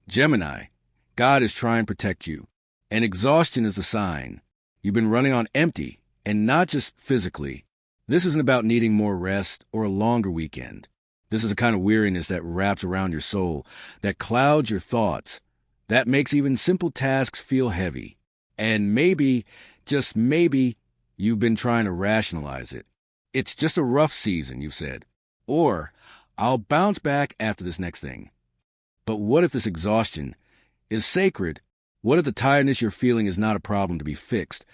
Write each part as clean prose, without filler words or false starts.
Gemini, God is trying to protect you. And exhaustion is a sign. You've been running on empty, and not just physically. This isn't about needing more rest or a longer weekend. This is a kind of weariness that wraps around your soul, that clouds your thoughts, that makes even simple tasks feel heavy. And maybe, just maybe, you've been trying to rationalize it. It's just a rough season, you've said. Or, I'll bounce back after this next thing. But what if this exhaustion is sacred? What if the tiredness you're feeling is not a problem to be fixed,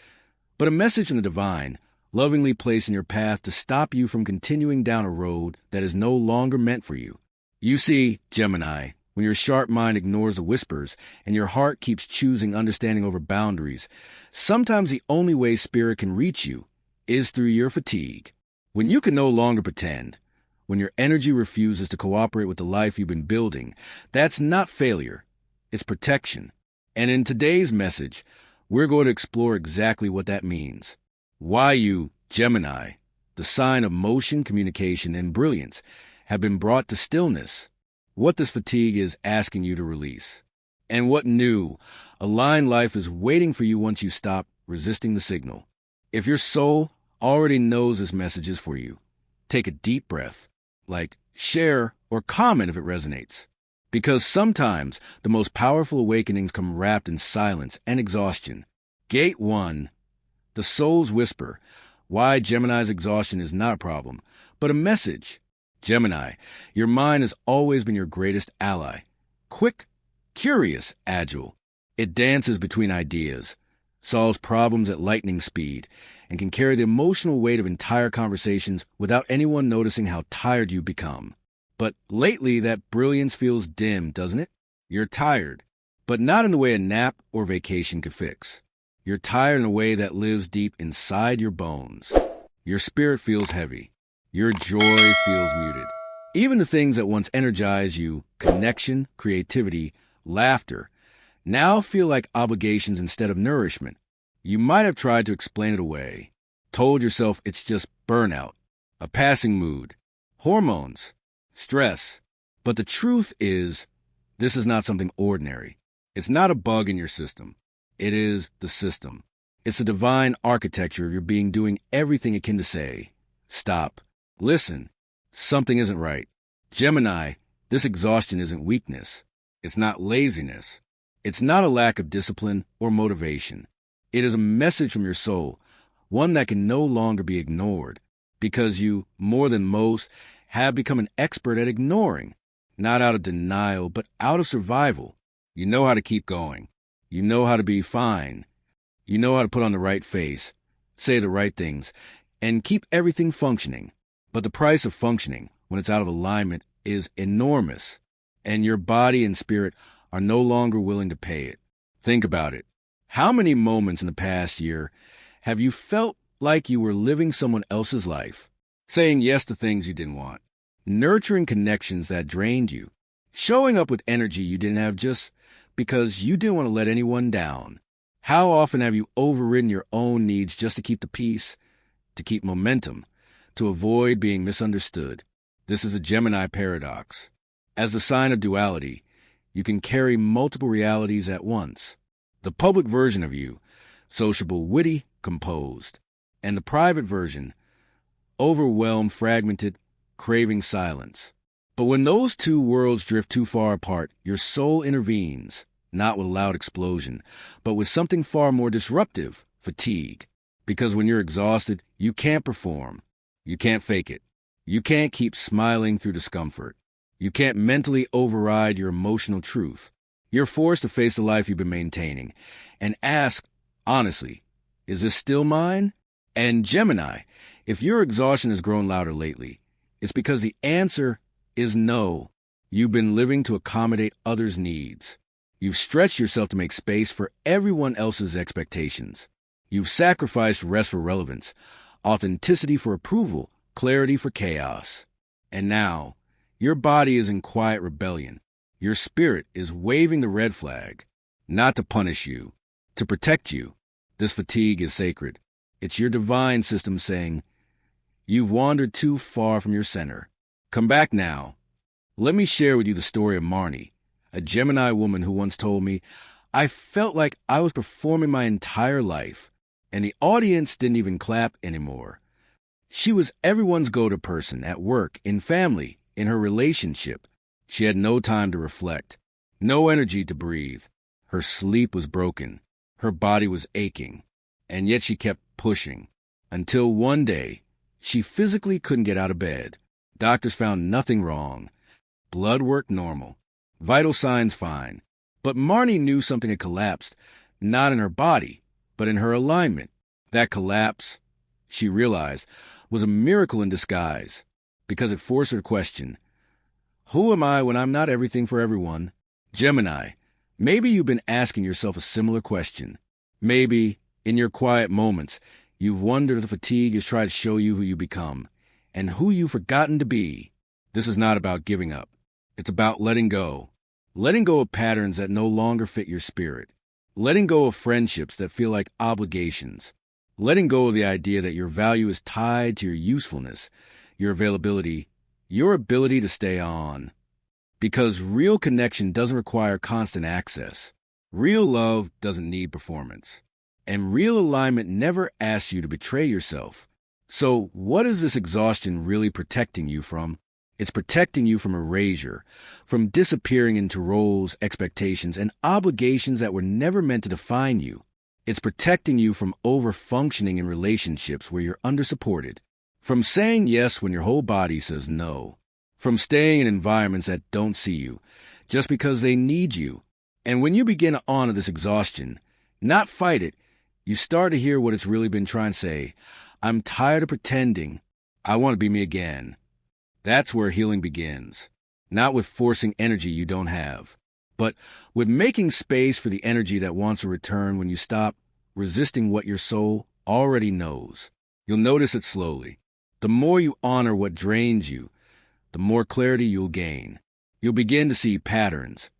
but a message from the divine, lovingly placed in your path to stop you from continuing down a road that is no longer meant for you? You see, Gemini, when your sharp mind ignores the whispers and your heart keeps choosing understanding over boundaries, sometimes the only way spirit can reach you is through your fatigue. When you can no longer pretend, when your energy refuses to cooperate with the life you've been building, that's not failure, it's protection. And in today's message, we're going to explore exactly what that means. Why you, Gemini, the sign of motion, communication, and brilliance, have been brought to stillness. What this fatigue is asking you to release. And what new, aligned life is waiting for you once you stop resisting the signal. If your soul already knows this message is for you, take a deep breath. Like, share, or comment if it resonates. Because sometimes the most powerful awakenings come wrapped in silence and exhaustion. Gate 1. The soul's whisper. Why Gemini's exhaustion is not a problem, but a message. Gemini, your mind has always been your greatest ally. Quick, curious, agile. It dances between ideas, solves problems at lightning speed, and can carry the emotional weight of entire conversations without anyone noticing how tired you become. But lately, that brilliance feels dim, doesn't it? You're tired, but not in the way a nap or vacation could fix. You're tired in a way that lives deep inside your bones. Your spirit feels heavy. Your joy feels muted. Even the things that once energized you, connection, creativity, laughter, now feel like obligations instead of nourishment. You might have tried to explain it away, told yourself it's just burnout, a passing mood, hormones, stress. But the truth is, this is not something ordinary. It's not a bug in your system. It is the system. It's the divine architecture of your being doing everything it can to say, stop, listen, something isn't right. Gemini, this exhaustion isn't weakness. It's not laziness. It's not a lack of discipline or motivation. It is a message from your soul, one that can no longer be ignored, because you, more than most, have become an expert at ignoring, not out of denial, but out of survival. You know how to keep going. You know how to be fine. You know how to put on the right face, say the right things, and keep everything functioning. But the price of functioning, when it's out of alignment, is enormous, and your body and spirit are no longer willing to pay it. Think about it. How many moments in the past year have you felt like you were living someone else's life, saying yes to things you didn't want, nurturing connections that drained you, showing up with energy you didn't have just because you didn't want to let anyone down? How often have you overridden your own needs just to keep the peace, to keep momentum, to avoid being misunderstood? This is a Gemini paradox. As a sign of duality, you can carry multiple realities at once. The public version of you, sociable, witty, composed, and the private version, overwhelmed, fragmented, craving silence. But when those two worlds drift too far apart, your soul intervenes, not with a loud explosion, but with something far more disruptive, fatigue. Because when you're exhausted, you can't perform. You can't fake it. You can't keep smiling through discomfort. You can't mentally override your emotional truth. You're forced to face the life you've been maintaining and ask, honestly, is this still mine? And Gemini, if your exhaustion has grown louder lately, it's because the answer is no. You've been living to accommodate others' needs. You've stretched yourself to make space for everyone else's expectations. You've sacrificed rest for relevance, authenticity for approval, clarity for chaos. And now, your body is in quiet rebellion. Your spirit is waving the red flag, not to punish you, to protect you. This fatigue is sacred. It's your divine system saying, you've wandered too far from your center. Come back now. Let me share with you the story of Marnie, a Gemini woman who once told me, "I felt like I was performing my entire life, and the audience didn't even clap anymore." She was everyone's go-to person at work, in family, in her relationship. She had no time to reflect, no energy to breathe. Her sleep was broken. Her body was aching. And yet she kept pushing. Until one day, she physically couldn't get out of bed. Doctors found nothing wrong. Blood work normal. Vital signs fine. But Marnie knew something had collapsed, not in her body, but in her alignment. That collapse, she realized, was a miracle in disguise, because it forced her to question, who am I when I'm not everything for everyone? Gemini, maybe you've been asking yourself a similar question. Maybe, in your quiet moments, you've wondered if fatigue has tried to show you who you become, and who you've forgotten to be. This is not about giving up. It's about letting go. Letting go of patterns that no longer fit your spirit. Letting go of friendships that feel like obligations. Letting go of the idea that your value is tied to your usefulness, your availability, your ability to stay on. Because real connection doesn't require constant access. Real love doesn't need performance. And real alignment never asks you to betray yourself. So what is this exhaustion really protecting you from? It's protecting you from erasure, from disappearing into roles, expectations, and obligations that were never meant to define you. It's protecting you from over-functioning in relationships where you're under-supported, from saying yes when your whole body says no, from staying in environments that don't see you, just because they need you. And when you begin to honor this exhaustion, not fight it, you start to hear what it's really been trying to say. I'm tired of pretending. I want to be me again. That's where healing begins, not with forcing energy you don't have, but with making space for the energy that wants to return when you stop resisting what your soul already knows. You'll notice it slowly. The more you honor what drains you, the more clarity you'll gain. You'll begin to see patterns,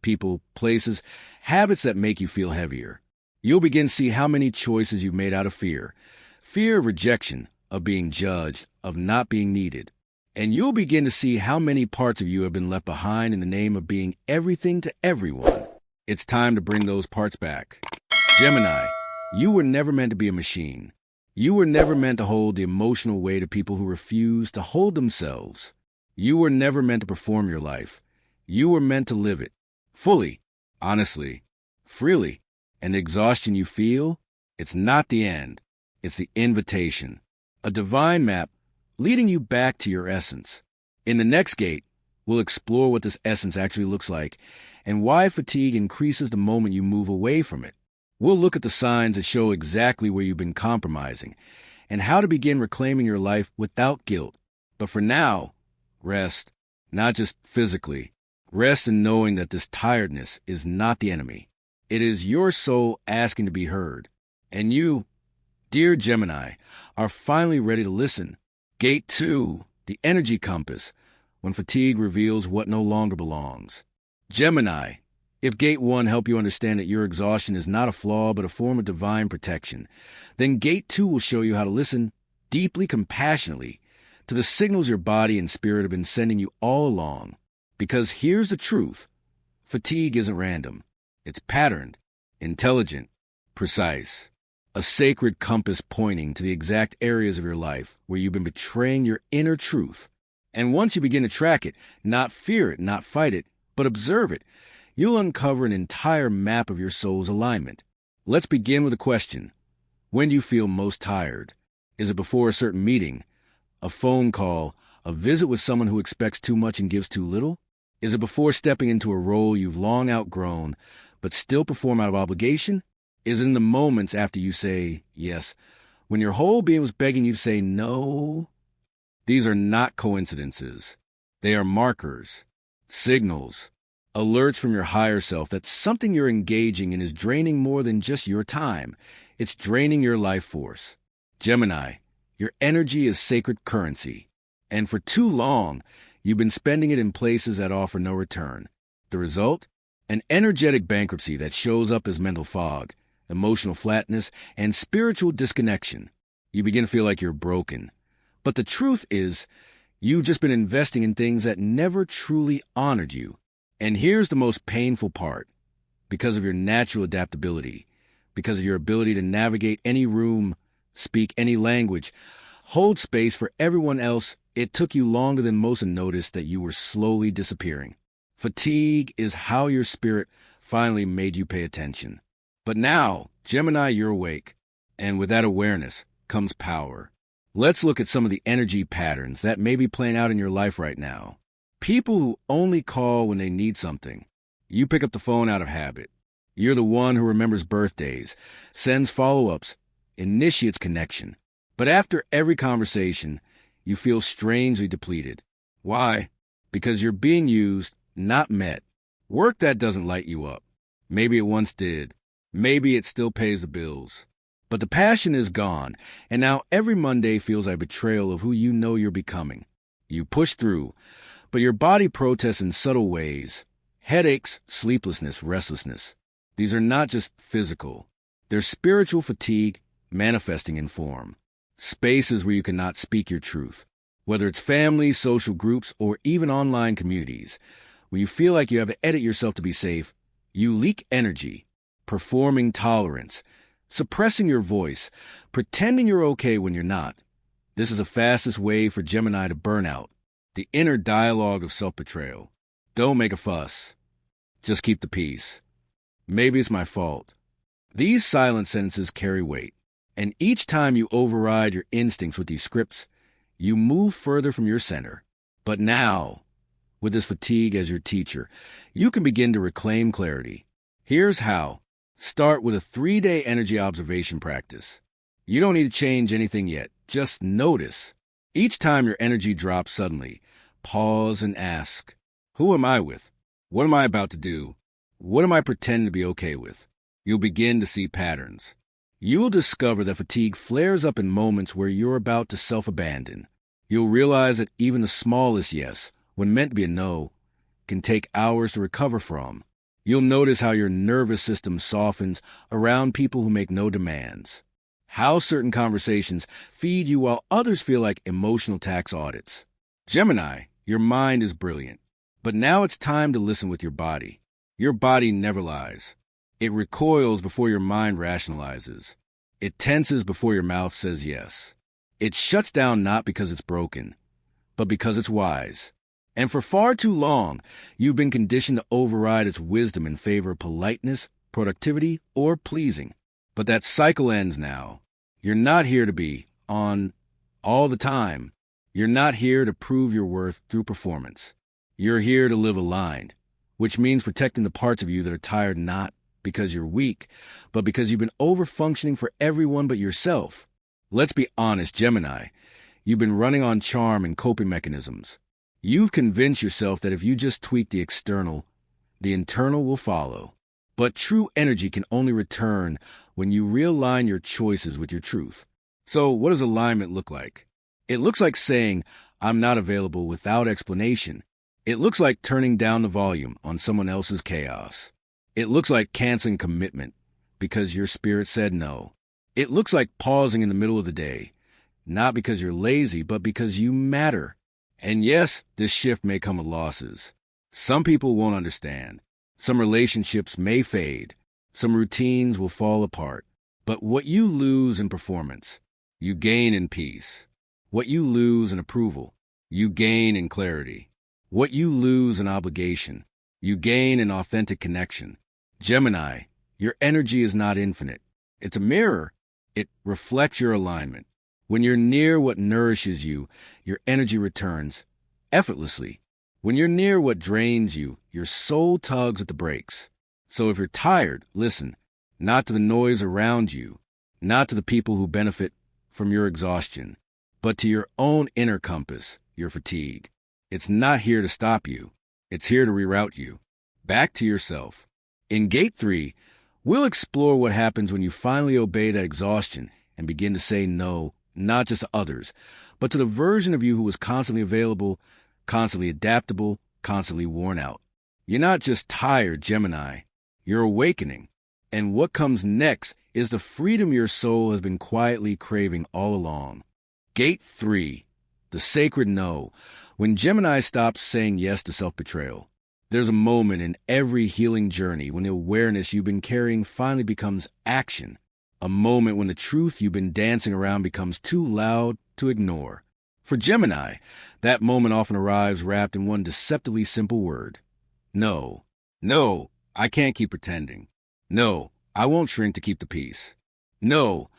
people, places, habits that make you feel heavier. You'll begin to see how many choices you've made out of fear. Fear of rejection, of being judged, of not being needed. And you'll begin to see how many parts of you have been left behind in the name of being everything to everyone. It's time to bring those parts back. Gemini, you were never meant to be a machine. You were never meant to hold the emotional weight of people who refuse to hold themselves. You were never meant to perform your life. You were meant to live it. Fully, honestly, freely. And the exhaustion you feel, it's not the end. It's the invitation. A divine map leading you back to your essence. In the next gate, we'll explore what this essence actually looks like and why fatigue increases the moment you move away from it. We'll look at the signs that show exactly where you've been compromising and how to begin reclaiming your life without guilt. But for now, rest, not just physically. Rest in knowing that this tiredness is not the enemy. It is your soul asking to be heard. And you, dear Gemini, are finally ready to listen. Gate 2, the energy compass, when fatigue reveals what no longer belongs. Gemini, if Gate 1 helped you understand that your exhaustion is not a flaw but a form of divine protection, then Gate 2 will show you how to listen deeply, compassionately, to the signals your body and spirit have been sending you all along. Because here's the truth. Fatigue isn't random. It's patterned, intelligent, precise. A sacred compass pointing to the exact areas of your life where you've been betraying your inner truth. And once you begin to track it, not fear it, not fight it, but observe it, you'll uncover an entire map of your soul's alignment. Let's begin with a question. When do you feel most tired? Is it before a certain meeting, a phone call, a visit with someone who expects too much and gives too little? Is it before stepping into a role you've long outgrown, but still perform out of obligation? Is it in the moments after you say yes, when your whole being was begging you to say no? These are not coincidences. They are markers, signals, alerts from your higher self that something you're engaging in is draining more than just your time. It's draining your life force. Gemini, your energy is sacred currency. And for too long, you've been spending it in places that offer no return. The result? An energetic bankruptcy that shows up as mental fog, emotional flatness, and spiritual disconnection. You begin to feel like you're broken. But the truth is, you've just been investing in things that never truly honored you. And here's the most painful part. Because of your natural adaptability, because of your ability to navigate any room, speak any language, hold space for everyone else, it took you longer than most to notice that you were slowly disappearing. Fatigue is how your spirit finally made you pay attention. But now, Gemini, you're awake. And with that awareness comes power. Let's look at some of the energy patterns that may be playing out in your life right now. People who only call when they need something. You pick up the phone out of habit. You're the one who remembers birthdays, sends follow-ups, initiates connection. But after every conversation, you feel strangely depleted. Why? Because you're being used, not met. Work that doesn't light you up. Maybe it once did. Maybe it still pays the bills. But the passion is gone, and now every Monday feels like a betrayal of who you know you're becoming. You push through, but your body protests in subtle ways. Headaches, sleeplessness, restlessness. These are not just physical. They're spiritual fatigue manifesting in form. Spaces where you cannot speak your truth. Whether it's family, social groups, or even online communities. When you feel like you have to edit yourself to be safe, you leak energy, performing tolerance, suppressing your voice, pretending you're okay when you're not. This is the fastest way for Gemini to burn out. The inner dialogue of self-betrayal. Don't make a fuss. Just keep the peace. Maybe it's my fault. These silent sentences carry weight, and each time you override your instincts with these scripts, you move further from your center. But now, with this fatigue as your teacher, you can begin to reclaim clarity. Here's how. Start with a 3-day energy observation practice. You don't need to change anything yet. Just notice. Each time your energy drops suddenly, pause and ask, who am I with? What am I about to do? What am I pretending to be okay with? You'll begin to see patterns. You will discover that fatigue flares up in moments where you're about to self-abandon. You'll realize that even the smallest yes, when meant to be a no, can take hours to recover from. You'll notice how your nervous system softens around people who make no demands. How certain conversations feed you while others feel like emotional tax audits. Gemini, your mind is brilliant. But now it's time to listen with your body. Your body never lies. It recoils before your mind rationalizes. It tenses before your mouth says yes. It shuts down not because it's broken, but because it's wise. And for far too long, you've been conditioned to override its wisdom in favor of politeness, productivity, or pleasing. But that cycle ends now. You're not here to be on all the time. You're not here to prove your worth through performance. You're here to live aligned, which means protecting the parts of you that are tired not because you're weak, but because you've been over-functioning for everyone but yourself. Let's be honest, Gemini. You've been running on charm and coping mechanisms. You've convinced yourself that if you just tweak the external, the internal will follow. But true energy can only return when you realign your choices with your truth. So what does alignment look like? It looks like saying, I'm not available without explanation. It looks like turning down the volume on someone else's chaos. It looks like canceling commitment because your spirit said no. It looks like pausing in the middle of the day, not because you're lazy, but because you matter. And yes, this shift may come with losses. Some people won't understand. Some relationships may fade. Some routines will fall apart. But what you lose in performance, you gain in peace. What you lose in approval, you gain in clarity. What you lose in obligation, you gain in authentic connection. Gemini, your energy is not infinite. It's a mirror. It reflects your alignment. When you're near what nourishes you, your energy returns effortlessly. When you're near what drains you, your soul tugs at the brakes. So if you're tired, listen, not to the noise around you, not to the people who benefit from your exhaustion, but to your own inner compass, your fatigue. It's not here to stop you. It's here to reroute you. Back to yourself. In Gate 3, we'll explore what happens when you finally obey that exhaustion and begin to say no, not just to others, but to the version of you who was constantly available, constantly adaptable, constantly worn out. You're not just tired, Gemini. You're awakening. And what comes next is the freedom your soul has been quietly craving all along. Gate 3, the sacred no, when Gemini stops saying yes to self-betrayal. There's a moment in every healing journey when the awareness you've been carrying finally becomes action. A moment when the truth you've been dancing around becomes too loud to ignore. For Gemini, that moment often arrives wrapped in one deceptively simple word. No. No, I can't keep pretending. No, I won't shrink to keep the peace. No,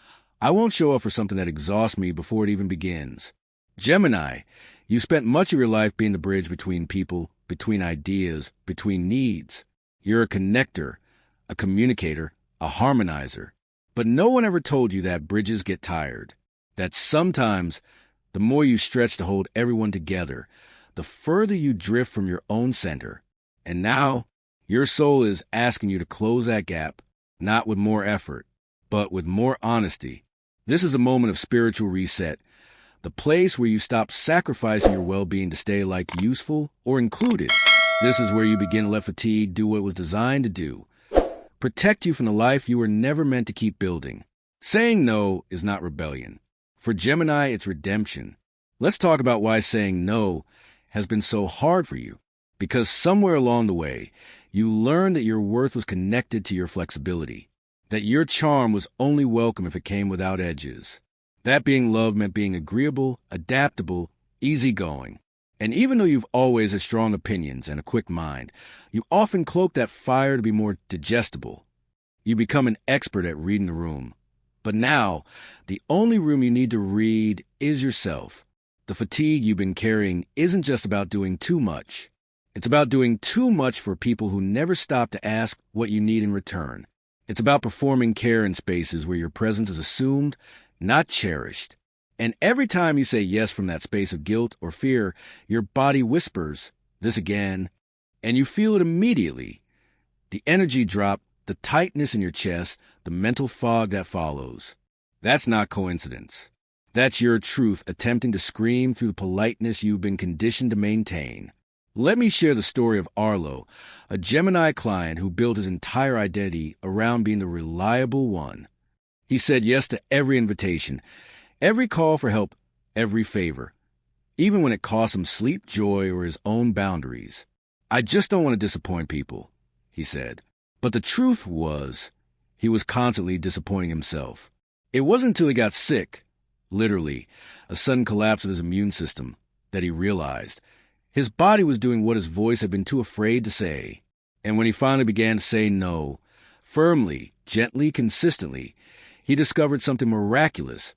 I won't show up for something that exhausts me before it even begins. Gemini, you spent much of your life being the bridge between people, between ideas, between needs. You're a connector, a communicator, a harmonizer. But no one ever told you that bridges get tired, that sometimes the more you stretch to hold everyone together, the further you drift from your own center. And now, your soul is asking you to close that gap, not with more effort, but with more honesty. This is a moment of spiritual reset, the place where you stop sacrificing your well-being to stay useful or included. This is where you begin to let fatigue do what it was designed to do. Protect you from the life you were never meant to keep building. Saying no is not rebellion. For Gemini, it's redemption. Let's talk about why saying no has been so hard for you. Because somewhere along the way, you learned that your worth was connected to your flexibility, that your charm was only welcome if it came without edges. That being loved meant being agreeable, adaptable, easygoing. And even though you've always had strong opinions and a quick mind, you often cloak that fire to be more digestible. You become an expert at reading the room. But now, the only room you need to read is yourself. The fatigue you've been carrying isn't just about doing too much. It's about doing too much for people who never stop to ask what you need in return. It's about performing care in spaces where your presence is assumed, not cherished. And every time you say yes from that space of guilt or fear, your body whispers, "This again," and you feel it immediately. The energy drop, the tightness in your chest, the mental fog that follows. That's not coincidence. That's your truth attempting to scream through the politeness you've been conditioned to maintain. Let me share the story of Arlo, a Gemini client who built his entire identity around being the reliable one. He said yes to every invitation, every call for help, every favor, even when it cost him sleep, joy, or his own boundaries. "I just don't want to disappoint people," he said. But the truth was, he was constantly disappointing himself. It wasn't until he got sick, literally, a sudden collapse of his immune system, that he realized his body was doing what his voice had been too afraid to say. And when he finally began to say no, firmly, gently, consistently, he discovered something miraculous.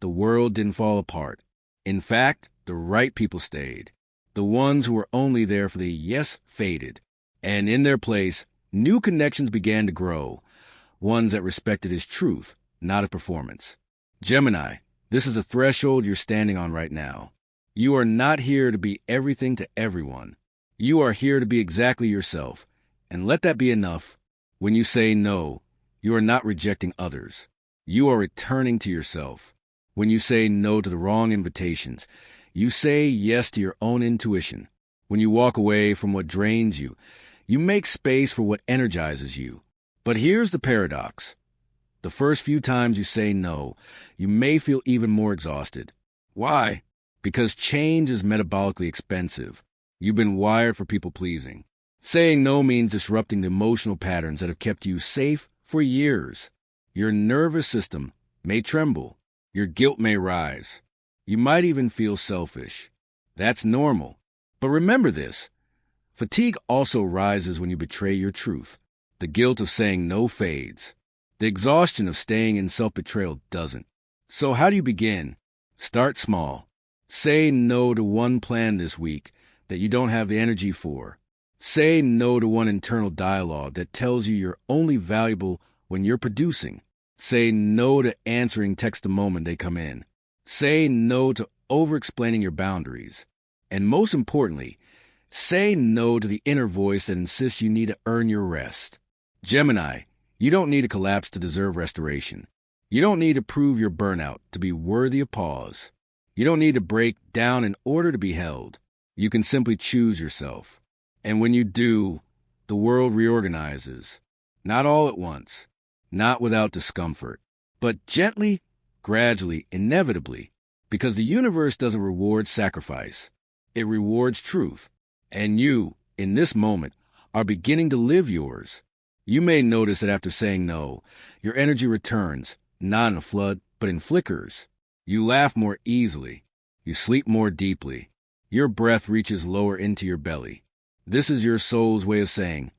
The world didn't fall apart. In fact, the right people stayed. The ones who were only there for the yes faded. And in their place, new connections began to grow, ones that respected his truth, not a performance. Gemini, this is a threshold you're standing on right now. You are not here to be everything to everyone. You are here to be exactly yourself. And let that be enough. When you say no, you are not rejecting others. You are returning to yourself. When you say no to the wrong invitations, you say yes to your own intuition. When you walk away from what drains you, you make space for what energizes you. But here's the paradox. The first few times you say no, you may feel even more exhausted. Why? Because change is metabolically expensive. You've been wired for people-pleasing. Saying no means disrupting the emotional patterns that have kept you safe for years. Your nervous system may tremble. Your guilt may rise. You might even feel selfish. That's normal. But remember this. Fatigue also rises when you betray your truth. The guilt of saying no fades. The exhaustion of staying in self-betrayal doesn't. So how do you begin? Start small. Say no to one plan this week that you don't have the energy for. Say no to one internal dialogue that tells you you're only valuable when you're producing. Say no to answering texts the moment they come in. Say no to over-explaining your boundaries. And most importantly, say no to the inner voice that insists you need to earn your rest. Gemini, you don't need to collapse to deserve restoration. You don't need to prove your burnout to be worthy of pause. You don't need to break down in order to be held. You can simply choose yourself. And when you do, the world reorganizes. Not all at once, not without discomfort, but gently, gradually, inevitably, because the universe doesn't reward sacrifice. It rewards truth. And you, in this moment, are beginning to live yours. You may notice that after saying no, your energy returns, not in a flood, but in flickers. You laugh more easily. You sleep more deeply. Your breath reaches lower into your belly. This is your soul's way of saying,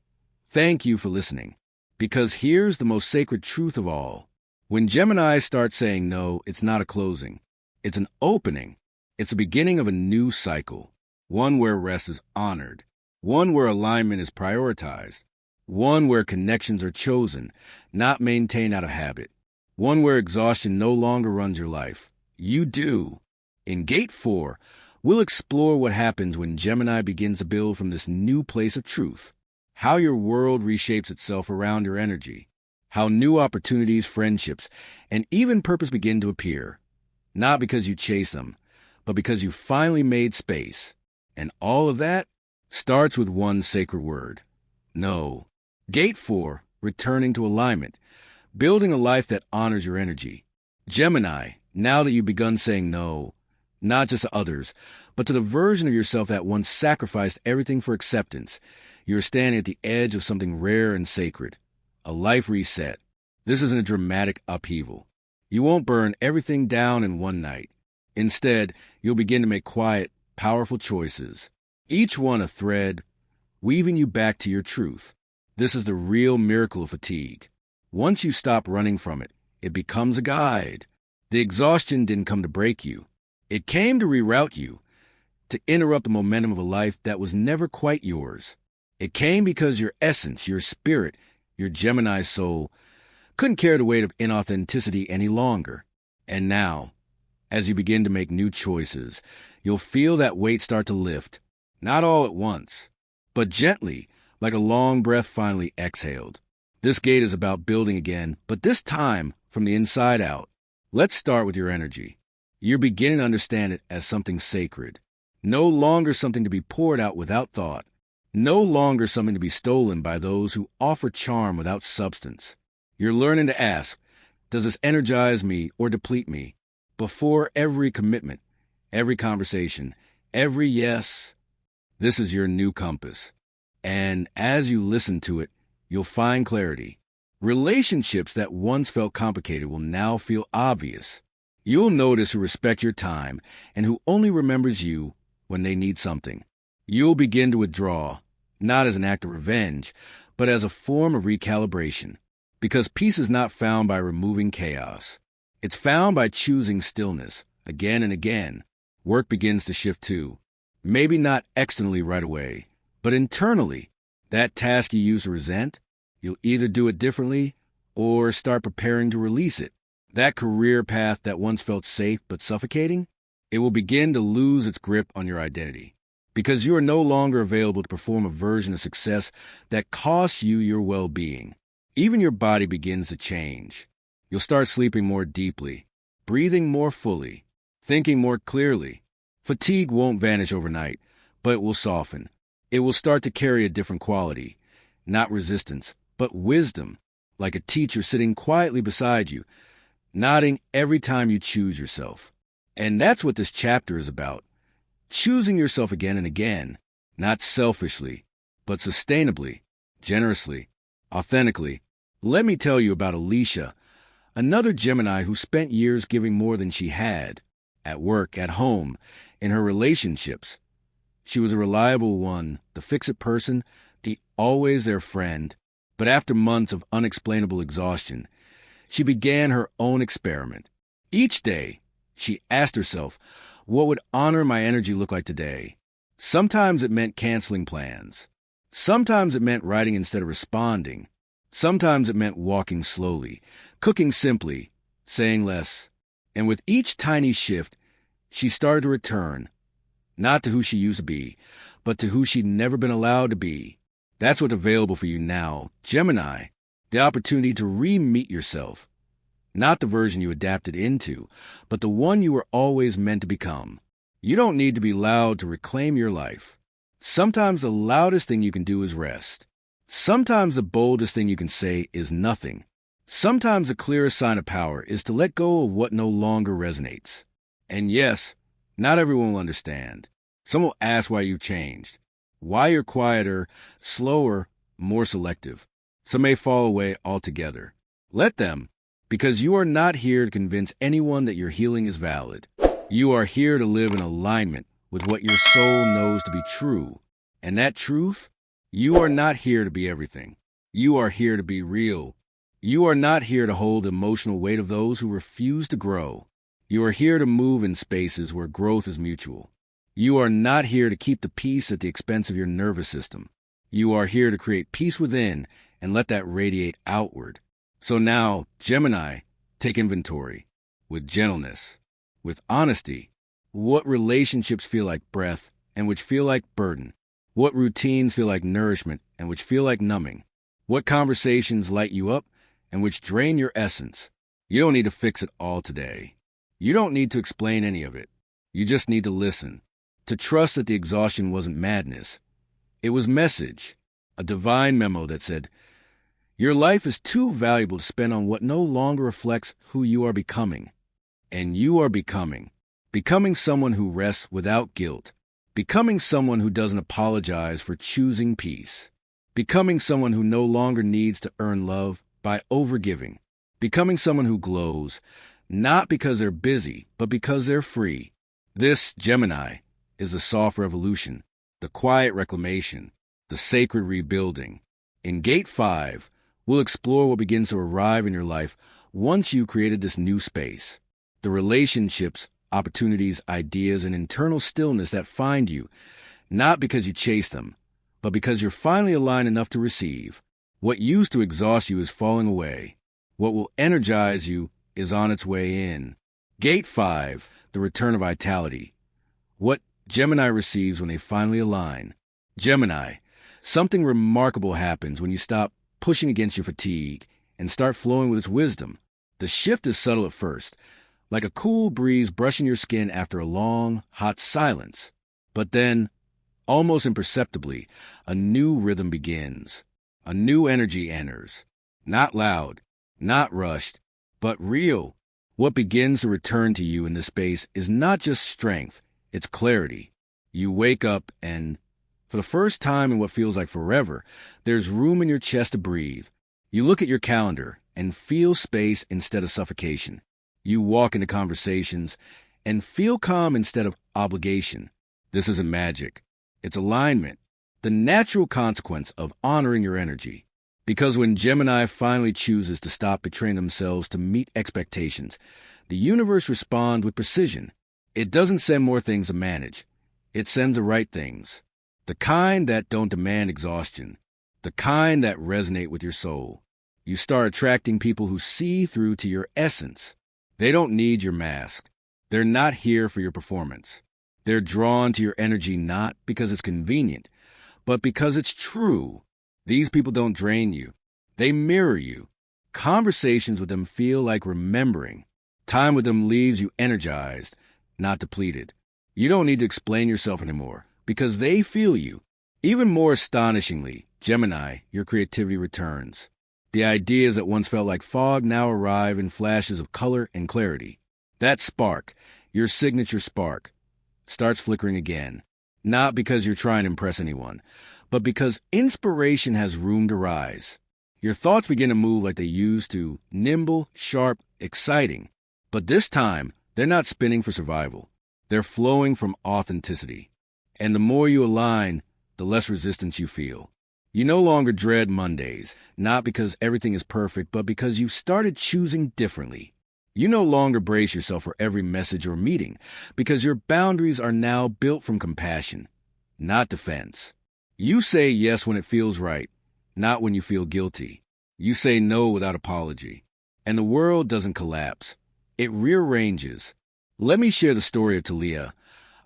thank you for listening. Because here's the most sacred truth of all. When Gemini starts saying no, it's not a closing. It's an opening. It's the beginning of a new cycle. One where rest is honored. One where alignment is prioritized. One where connections are chosen, not maintained out of habit. One where exhaustion no longer runs your life. You do. In Gate 4, we'll explore what happens when Gemini begins to build from this new place of truth. How your world reshapes itself around your energy. How new opportunities, friendships, and even purpose begin to appear. Not because you chase them, but because you finally made space. And all of that starts with one sacred word. No. Gate 4, returning to alignment. Building a life that honors your energy. Gemini, now that you've begun saying no, not just to others, but to the version of yourself that once sacrificed everything for acceptance, you're standing at the edge of something rare and sacred. A life reset. This isn't a dramatic upheaval. You won't burn everything down in one night. Instead, you'll begin to make quiet, powerful choices. Each one a thread, weaving you back to your truth. This is the real miracle of fatigue. Once you stop running from it, it becomes a guide. The exhaustion didn't come to break you. It came to reroute you, to interrupt the momentum of a life that was never quite yours. It came because your essence, your spirit, your Gemini soul, couldn't carry the weight of inauthenticity any longer. And now, as you begin to make new choices, you'll feel that weight start to lift, not all at once, but gently, like a long breath finally exhaled. This gate is about building again, but this time from the inside out. Let's start with your energy. You're beginning to understand it as something sacred. No longer something to be poured out without thought. No longer something to be stolen by those who offer charm without substance. You're learning to ask, does this energize me or deplete me? Before every commitment, every conversation, every yes, this is your new compass. And as you listen to it, you'll find clarity. Relationships that once felt complicated will now feel obvious. You'll notice who respects your time and who only remembers you when they need something. You'll begin to withdraw, not as an act of revenge, but as a form of recalibration. Because peace is not found by removing chaos. It's found by choosing stillness, again and again. Work begins to shift too. Maybe not externally right away, but internally. That task you used to resent, you'll either do it differently or start preparing to release it. That career path that once felt safe but suffocating, it will begin to lose its grip on your identity. Because you are no longer available to perform a version of success that costs you your well-being. Even your body begins to change. You'll start sleeping more deeply, breathing more fully, thinking more clearly. Fatigue won't vanish overnight, but it will soften. It will start to carry a different quality, not resistance, but wisdom, like a teacher sitting quietly beside you, nodding every time you choose yourself. And that's what this chapter is about. Choosing yourself again and again, not selfishly, but sustainably, generously, authentically. Let me tell you about Alicia, another Gemini who spent years giving more than she had, at work, at home, in her relationships. She was a reliable one, the fix-it person, the always-there friend. But after months of unexplainable exhaustion, she began her own experiment. Each day, she asked herself, what would honor my energy look like today? Sometimes it meant canceling plans. Sometimes it meant writing instead of responding. Sometimes it meant walking slowly, cooking simply, saying less. And with each tiny shift, she started to return, not to who she used to be, but to who she'd never been allowed to be. That's what's available for you now, Gemini, the opportunity to re-meet yourself. Not the version you adapted into, but the one you were always meant to become. You don't need to be loud to reclaim your life. Sometimes the loudest thing you can do is rest. Sometimes the boldest thing you can say is nothing. Sometimes the clearest sign of power is to let go of what no longer resonates. And yes, not everyone will understand. Some will ask why you've changed. why you're quieter, slower, more selective. Some may fall away altogether. Let them, because you are not here to convince anyone that your healing is valid. You are here to live in alignment with what your soul knows to be true. And that truth, you are not here to be everything. You are here to be real. You are not here to hold the emotional weight of those who refuse to grow. You are here to move in spaces where growth is mutual. You are not here to keep the peace at the expense of your nervous system. You are here to create peace within and let that radiate outward. So now, Gemini, take inventory with gentleness, with honesty. What relationships feel like breath and which feel like burden? What routines feel like nourishment and which feel like numbing? What conversations light you up and which drain your essence? You don't need to fix it all today. You don't need to explain any of it. You just need to listen, to trust that the exhaustion wasn't madness. It was message, a divine memo that said, your life is too valuable to spend on what no longer reflects who you are becoming. And you are becoming someone who rests without guilt, becoming someone who doesn't apologize for choosing peace, becoming someone who no longer needs to earn love by overgiving, becoming someone who glows, not because they're busy, but because they're free. This, Gemini, is the soft revolution, the quiet reclamation, the sacred rebuilding. In Gate 5, we'll explore what begins to arrive in your life once you created this new space. The relationships, opportunities, ideas, and internal stillness that find you, not because you chase them, but because you're finally aligned enough to receive. What used to exhaust you is falling away. What will energize you is on its way in. Gate 5, the return of vitality. What Gemini receives when they finally align. Gemini, something remarkable happens when you stop pushing against your fatigue and start flowing with its wisdom. The shift is subtle at first, like a cool breeze brushing your skin after a long, hot silence. But then, almost imperceptibly, a new rhythm begins. A new energy enters. Not loud, not rushed, but real. What begins to return to you in this space is not just strength, it's clarity. You wake up and, for the first time in what feels like forever, there's room in your chest to breathe. You look at your calendar and feel space instead of suffocation. You walk into conversations and feel calm instead of obligation. This isn't magic. It's alignment, the natural consequence of honoring your energy. Because when Gemini finally chooses to stop betraying themselves to meet expectations, the universe responds with precision. It doesn't send more things to manage. It sends the right things. The kind that don't demand exhaustion. The kind that resonate with your soul. You start attracting people who see through to your essence. They don't need your mask. They're not here for your performance. They're drawn to your energy not because it's convenient, but because it's true. These people don't drain you. They mirror you. Conversations with them feel like remembering. Time with them leaves you energized, not depleted. You don't need to explain yourself anymore because they feel you. Even more astonishingly, Gemini, your creativity returns. The ideas that once felt like fog now arrive in flashes of color and clarity. That spark, your signature spark, starts flickering again. Not because you're trying to impress anyone, but because inspiration has room to rise. Your thoughts begin to move like they used to, nimble, sharp, exciting. But this time, they're not spinning for survival. They're flowing from authenticity. And the more you align, the less resistance you feel. You no longer dread Mondays, not because everything is perfect, but because you've started choosing differently. You no longer brace yourself for every message or meeting, because your boundaries are now built from compassion, not defense. You say yes when it feels right, not when you feel guilty. You say no without apology. And the world doesn't collapse. It rearranges. Let me share the story of Talia,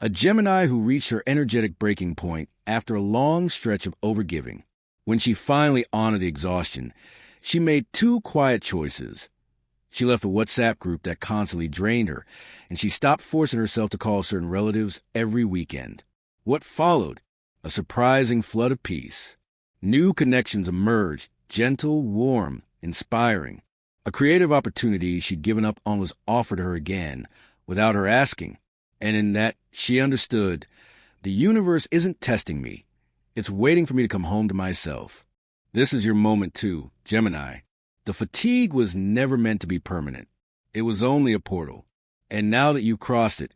a Gemini who reached her energetic breaking point after a long stretch of overgiving. When she finally honored the exhaustion, she made two quiet choices. She left a WhatsApp group that constantly drained her, and she stopped forcing herself to call certain relatives every weekend. What followed? A surprising flood of peace. New connections emerged, gentle, warm, inspiring. A creative opportunity she'd given up on was offered her again, without her asking. And in that, she understood, the universe isn't testing me. It's waiting for me to come home to myself. This is your moment too, Gemini. The fatigue was never meant to be permanent. It was only a portal. And now that you've crossed it,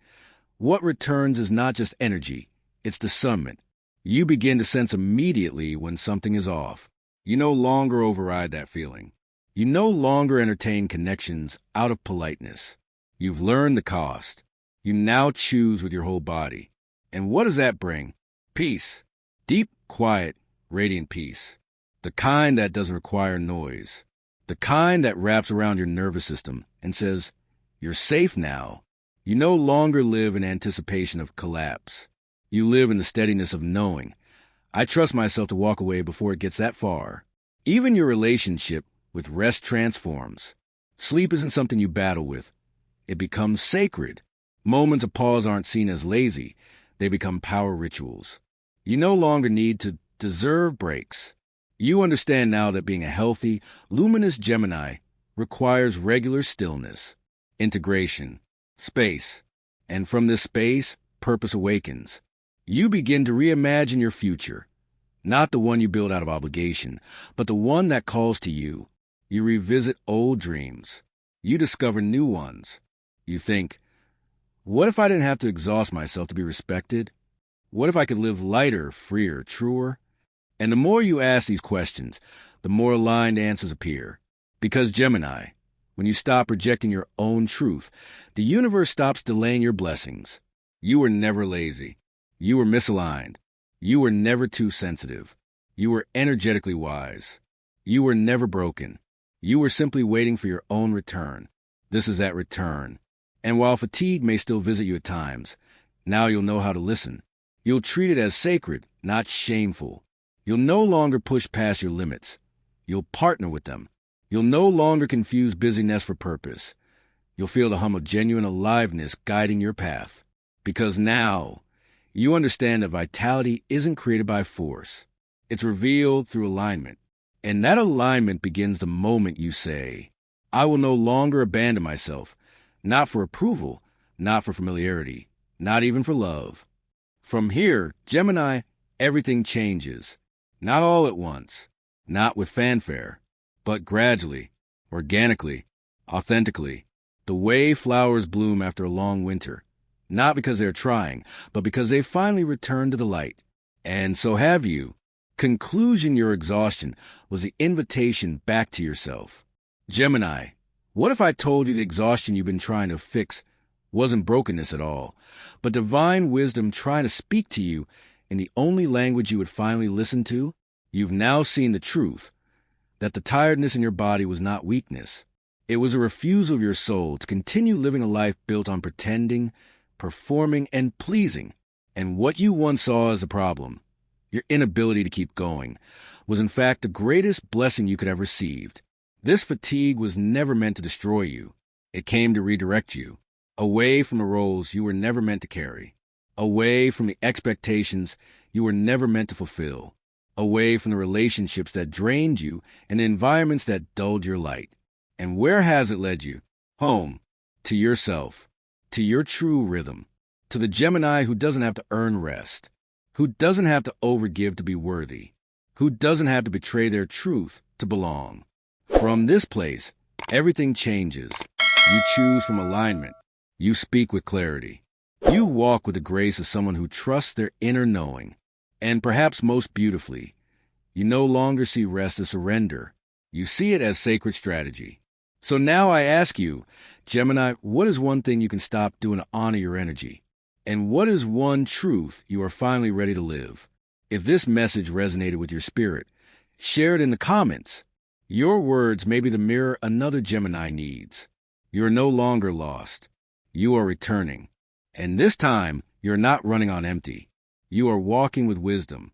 what returns is not just energy, it's discernment. You begin to sense immediately when something is off. You no longer override that feeling. You no longer entertain connections out of politeness. You've learned the cost. You now choose with your whole body. And what does that bring? Peace. Deep, quiet, radiant peace. The kind that doesn't require noise. The kind that wraps around your nervous system and says, "You're safe now." You no longer live in anticipation of collapse. You live in the steadiness of knowing, I trust myself to walk away before it gets that far. Even your relationship with rest transforms. Sleep isn't something you battle with. It becomes sacred. Moments of pause aren't seen as lazy. They become power rituals. You no longer need to deserve breaks. You understand now that being a healthy, luminous Gemini requires regular stillness, integration, space. And from this space, purpose awakens. You begin to reimagine your future, not the one you build out of obligation, but the one that calls to you. You revisit old dreams. You discover new ones. You think, what if I didn't have to exhaust myself to be respected? What if I could live lighter, freer, truer? And the more you ask these questions, the more aligned answers appear. Because Gemini, when you stop rejecting your own truth, the universe stops delaying your blessings. You were never lazy. You were misaligned. You were never too sensitive. You were energetically wise. You were never broken. You were simply waiting for your own return. This is that return. And while fatigue may still visit you at times, now you'll know how to listen. You'll treat it as sacred, not shameful. You'll no longer push past your limits. You'll partner with them. You'll no longer confuse busyness for purpose. You'll feel the hum of genuine aliveness guiding your path. Because now, you understand that vitality isn't created by force. It's revealed through alignment. And that alignment begins the moment you say, I will no longer abandon myself, not for approval, not for familiarity, not even for love. From here, Gemini, everything changes. Not all at once, not with fanfare, but gradually, organically, authentically, the way flowers bloom after a long winter. Not because they're trying, but because they finally returned to the light. And so have you. Conclusion, your exhaustion was the invitation back to yourself. Gemini, what if I told you the exhaustion you've been trying to fix wasn't brokenness at all, but divine wisdom trying to speak to you in the only language you would finally listen to? You've now seen the truth, that the tiredness in your body was not weakness. It was a refusal of your soul to continue living a life built on pretending, performing, and pleasing. And what you once saw as a problem, your inability to keep going, was in fact the greatest blessing you could have received. This fatigue was never meant to destroy you. It came to redirect you, away from the roles you were never meant to carry, away from the expectations you were never meant to fulfill, away from the relationships that drained you and the environments that dulled your light. And where has it led you? Home, to yourself, to your true rhythm, to the Gemini who doesn't have to earn rest, who doesn't have to overgive to be worthy, who doesn't have to betray their truth to belong. From this place, everything changes. You choose from alignment. You speak with clarity. You walk with the grace of someone who trusts their inner knowing. And perhaps most beautifully, you no longer see rest as surrender. You see it as sacred strategy. So now I ask you, Gemini, what is one thing you can stop doing to honor your energy? And what is one truth you are finally ready to live? If this message resonated with your spirit, share it in the comments. Your words may be the mirror another Gemini needs. You are no longer lost. You are returning. And this time, you're not running on empty. You are walking with wisdom,